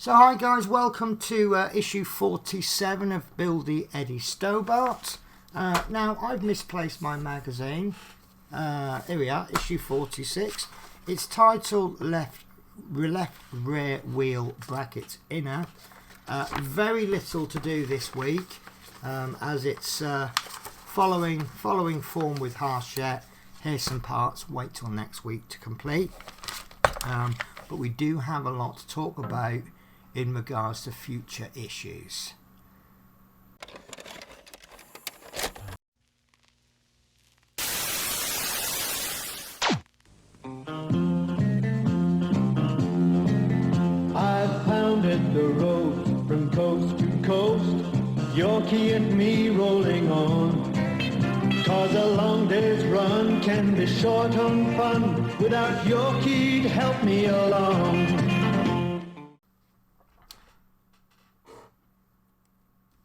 So hi guys, welcome to issue 47 of Build the Eddie Stobart. Now I've misplaced my magazine. Here we are, issue 46. It's titled left rear wheel brackets inner. Very little to do this week as it's following form with Harshette. Here's some parts, wait till next week to complete. But we do have a lot to talk about in regards to future issues. I've pounded the road from coast to coast, Yorkie and me rolling on. 'Cause a long day's run can be short on fun, without Yorkie to help me along.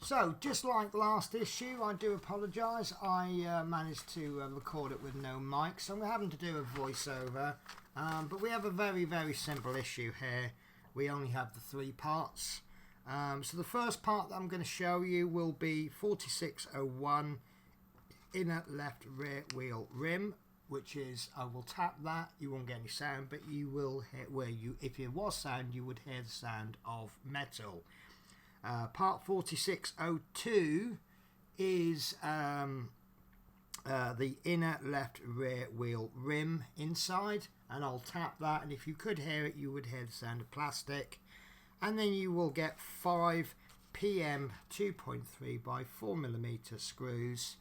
So, just like last issue, I do apologise. I managed to record it with no mic, so we're having to do a voiceover. But we have a very simple issue here. We only have the 3 parts. So the first part that I'm going to show you will be 4601 inner left rear wheel rim, which is, I will tap that, you won't get any sound, but you will hear, if it was sound, you would hear the sound of metal. Part 4602 is the inner left rear wheel rim inside, and I'll tap that, and if you could hear it, you would hear the sound of plastic. And then you will get 5 PM 2.3 by 4mm screws,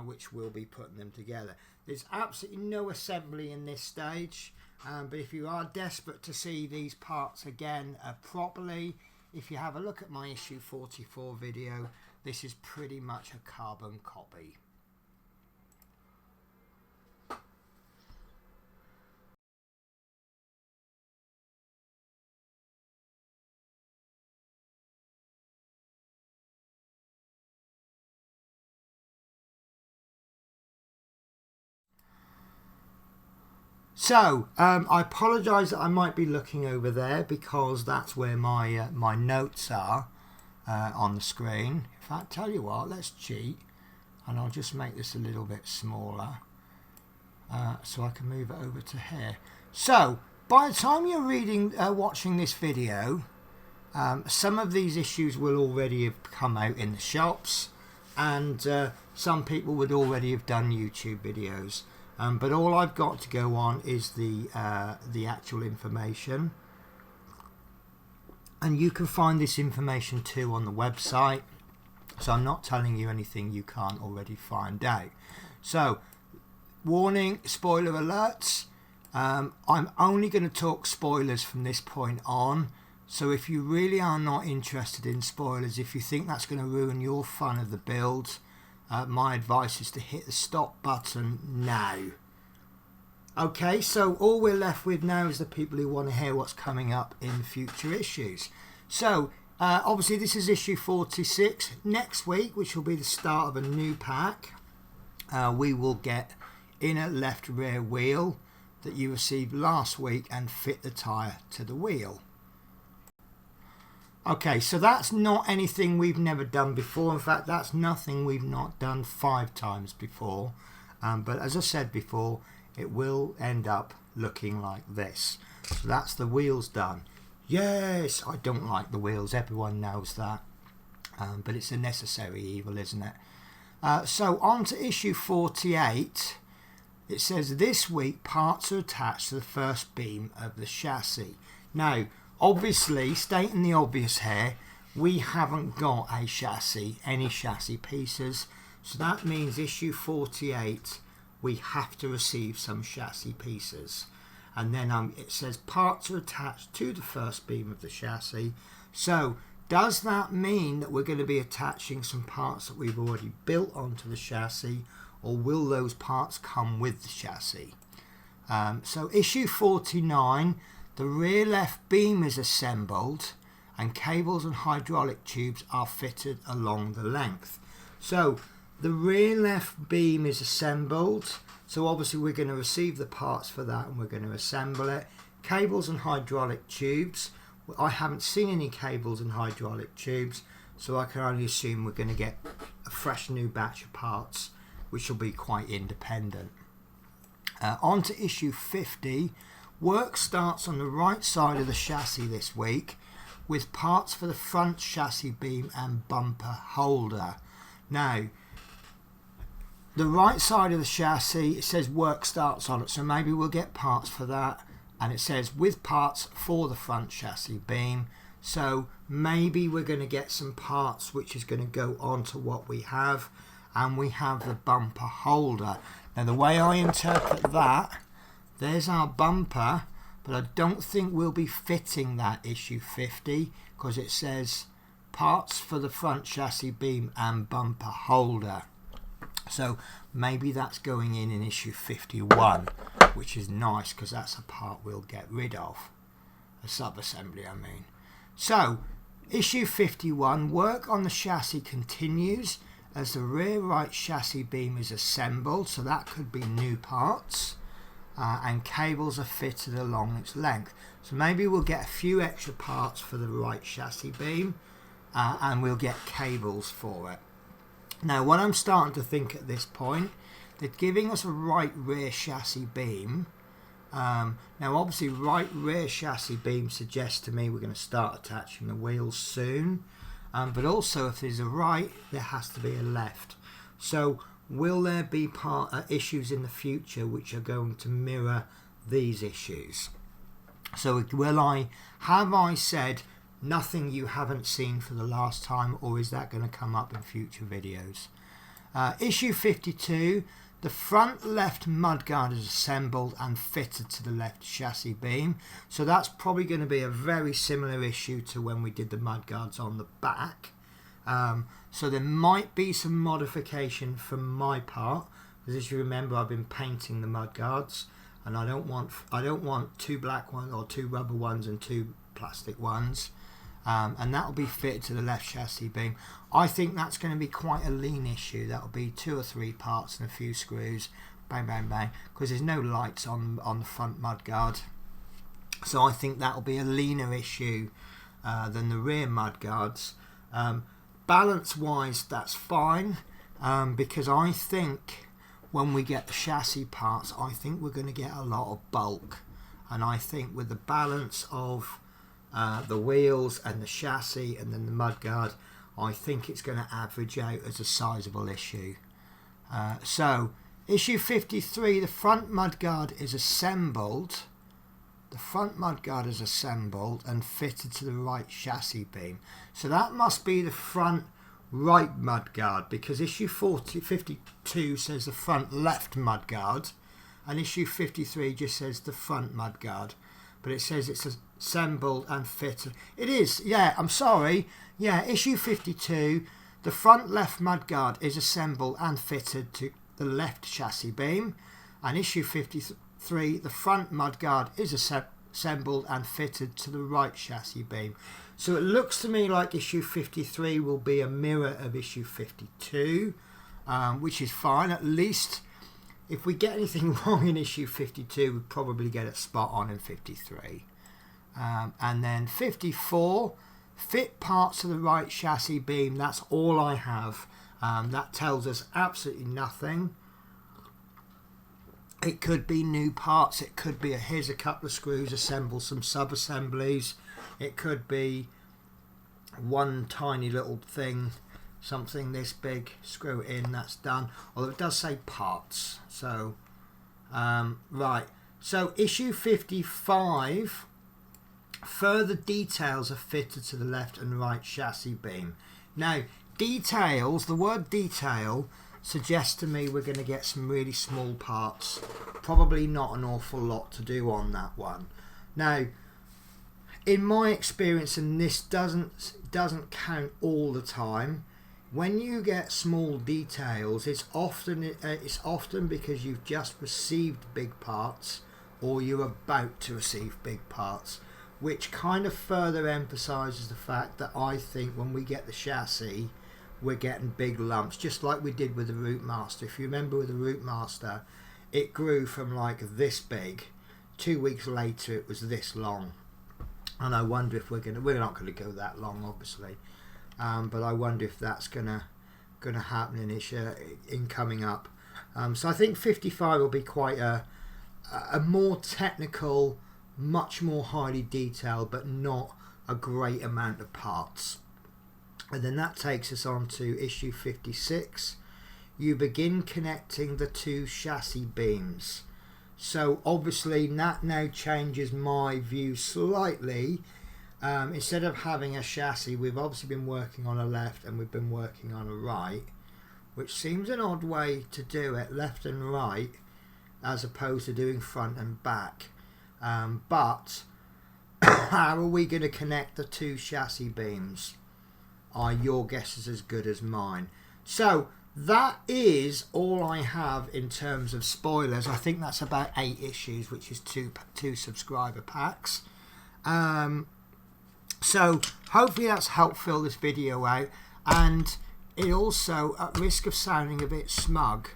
which will be putting them together. There's absolutely no assembly in this stage, but if you are desperate to see these parts again properly, if you have a look at my issue 44 video, this is pretty much a carbon copy. So, I apologise that I might be looking over there because that's where my my notes are on the screen. In fact, tell you what, let's cheat, and I'll just make this a little bit smaller so I can move it over to here. So, by the time you're watching this video, some of these issues will already have come out in the shops, and some people would already have done YouTube videos. But all I've got to go on is the actual information, and you can find this information too on the website, so I'm not telling you anything you can't already find out. So, warning, spoiler alerts. I'm only going to talk spoilers from this point on, so if you really are not interested in spoilers, if you think that's going to ruin your fun of the build, my advice is to hit the stop button now. Okay, so all we're left with now is the people who want to hear what's coming up in future issues. So, obviously this is issue 46. Next week, which will be the start of a new pack, we will get inner left rear wheel that you received last week and fit the tyre to the wheel. Okay, so that's not anything we've never done before. In fact, that's nothing we've not done 5 times before. But as I said before, it will end up looking like this. So that's the wheels done. Yes, I don't like the wheels. Everyone knows that. But it's a necessary evil, isn't it? So on to issue 48. It says this week parts are attached to the first beam of the chassis. Now, obviously, stating the obvious here, we haven't got a chassis, any chassis pieces, so that means issue 48 we have to receive some chassis pieces. And then it says parts are attached to the first beam of the chassis. So does that mean that we're going to be attaching some parts that we've already built onto the chassis, or will those parts come with the chassis? So issue 49, the rear left beam is assembled and cables and hydraulic tubes are fitted along the length. So the rear left beam is assembled, so obviously we're going to receive the parts for that and we're going to assemble it. Cables and hydraulic tubes, I haven't seen any cables and hydraulic tubes, so I can only assume we're going to get a fresh new batch of parts, which will be quite independent. On to issue 50. Work starts on the right side of the chassis this week with parts for the front chassis beam and bumper holder. Now, the right side of the chassis, it says work starts on it, so maybe we'll get parts for that. And it says with parts for the front chassis beam, so maybe we're going to get some parts which is going to go on to what we have. And we have the bumper holder. Now the way I interpret that, there's our bumper, but I don't think we'll be fitting that issue 50 because it says parts for the front chassis beam and bumper holder. So maybe that's going in issue 51, which is nice because that's a part we'll get rid of. A sub-assembly, I mean. So, issue 51, work on the chassis continues as the rear right chassis beam is assembled, so that could be new parts, and cables are fitted along its length. So maybe we'll get a few extra parts for the right chassis beam, and we'll get cables for it. Now what I'm starting to think at this point, they're giving us a right rear chassis beam. Now obviously right rear chassis beam suggests to me we're going to start attaching the wheels soon, but also if there's a right there has to be a left. So will there be issues in the future which are going to mirror these issues? So have I said nothing you haven't seen for the last time, or is that going to come up in future videos? Issue 52, the front left mudguard is assembled and fitted to the left chassis beam. So that's probably going to be a very similar issue to when we did the mudguards on the back. So there might be some modification from my part, because as you remember I've been painting the mudguards, and I don't want two black ones or two rubber ones and two plastic ones. And that will be fitted to the left chassis beam. I think that's going to be quite a lean issue. That will be 2 or 3 parts and a few screws, bang bang bang, because there's no lights on the front mudguard. So I think that will be a leaner issue than the rear mudguards. Balance wise that's fine, because I think when we get the chassis parts, I think we're going to get a lot of bulk, and I think with the balance of the wheels and the chassis and then the mudguard, I think it's going to average out as a sizable issue. So issue 53, the front mudguard is assembled. The front mudguard is assembled and fitted to the right chassis beam. So that must be the front right mudguard, because issue 52 says the front left mudguard, and issue 53 just says the front mudguard. But it says it's assembled and fitted. It is, yeah, I'm sorry. Yeah, issue 52, the front left mudguard is assembled and fitted to the left chassis beam. And issue 53, the front mudguard is assembled and fitted to the right chassis beam. So it looks to me like issue 53 will be a mirror of issue 52, which is fine. At least if we get anything wrong in issue 52, we'll probably get it spot on in 53. And then 54, fit parts to the right chassis beam. That's all I have. That tells us absolutely nothing. It could be new parts. It could be here's a couple of screws, assemble some sub-assemblies. It could be one tiny little thing, something this big, screw it in, that's done. Although it does say parts. So, right. So issue 55, further details are fitted to the left and right chassis beam. Now, details, the word detail suggests to me we're going to get some really small parts. Probably not an awful lot to do on that one. Now, in my experience, and this doesn't count all the time, when you get small details, it's often because you've just received big parts, or you're about to receive big parts, which kind of further emphasises the fact that I think when we get the chassis, we're getting big lumps, just like we did with the Routemaster. If you remember with the Routemaster, it grew from like this big. 2 weeks later, it was this long. and I wonder if we're not going to go that long, obviously, but I wonder if that's gonna happen in coming up. So I think 55 will be quite a more technical, much more highly detailed, but not a great amount of parts. And then that takes us on to issue 56. You begin connecting the two chassis beams. So obviously that now changes my view slightly. Instead of having a chassis, we've obviously been working on a left and we've been working on a right, which seems an odd way to do it, left and right, as opposed to doing front and back. But how are we going to connect the two chassis beams? Your guess is as good as mine. So that is all I have in terms of spoilers. I think that's about 8 issues, which is two subscriber packs. So hopefully that's helped fill this video out. And it also, at risk of sounding a bit smug,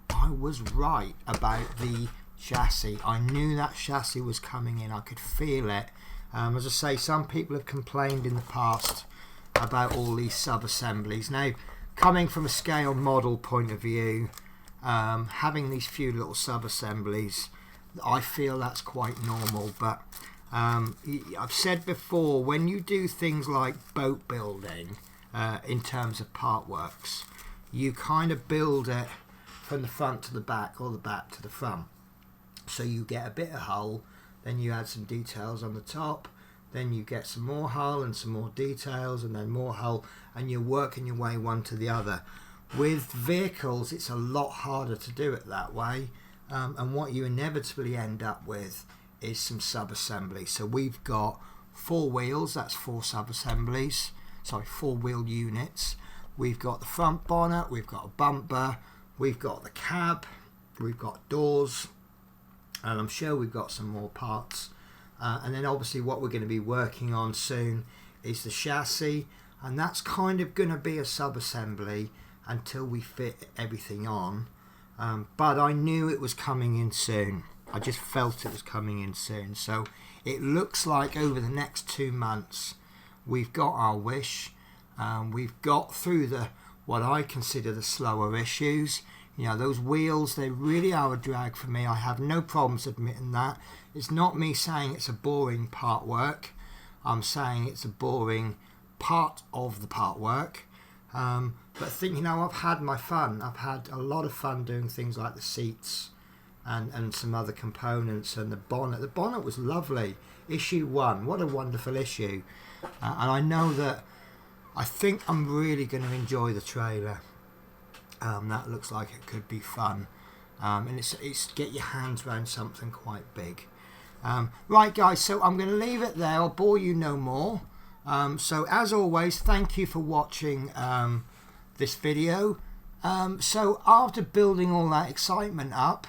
I was right about the chassis. I knew that chassis was coming in. I could feel it. As I say, some people have complained in the past about all these sub-assemblies. Now, coming from a scale model point of view, having these few little sub-assemblies, I feel that's quite normal. But I've said before, when you do things like boat building, in terms of part works, you kind of build it from the front to the back or the back to the front. So you get a bit of hull, then you add some details on the top, then you get some more hull and some more details, and then more hull, and you're working your way one to the other. With vehicles, it's a lot harder to do it that way, and what you inevitably end up with is some sub-assemblies. So we've got 4 wheels, that's 4 sub-assemblies, sorry, 4 wheel units. We've got the front bonnet, we've got a bumper, we've got the cab, we've got doors, and I'm sure we've got some more parts. And then obviously what we're going to be working on soon is the chassis, and that's kind of going to be a sub-assembly until we fit everything on. But I knew it was coming in soon. I just felt it was coming in soon. So it looks like over the next 2 months we've got our wish. We've got through what I consider the slower issues. You know, those wheels, they really are a drag for me. I have no problems admitting that. It's not me saying it's a boring part work. I'm saying it's a boring part of the part work. But you know, I've had my fun. I've had a lot of fun doing things like the seats and some other components, and the bonnet. The bonnet was lovely. Issue 1, what a wonderful issue. And I know that I think I'm really going to enjoy the trailer. That looks like it could be fun. And it's get your hands around something quite big. Right guys, so I'm going to leave it there. I'll bore you no more. So as always, thank you for watching this video. So after building all that excitement up,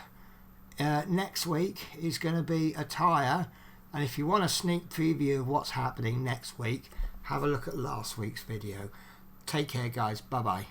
next week is going to be a tyre. And if you want a sneak preview of what's happening next week, have a look at last week's video. Take care guys, bye bye.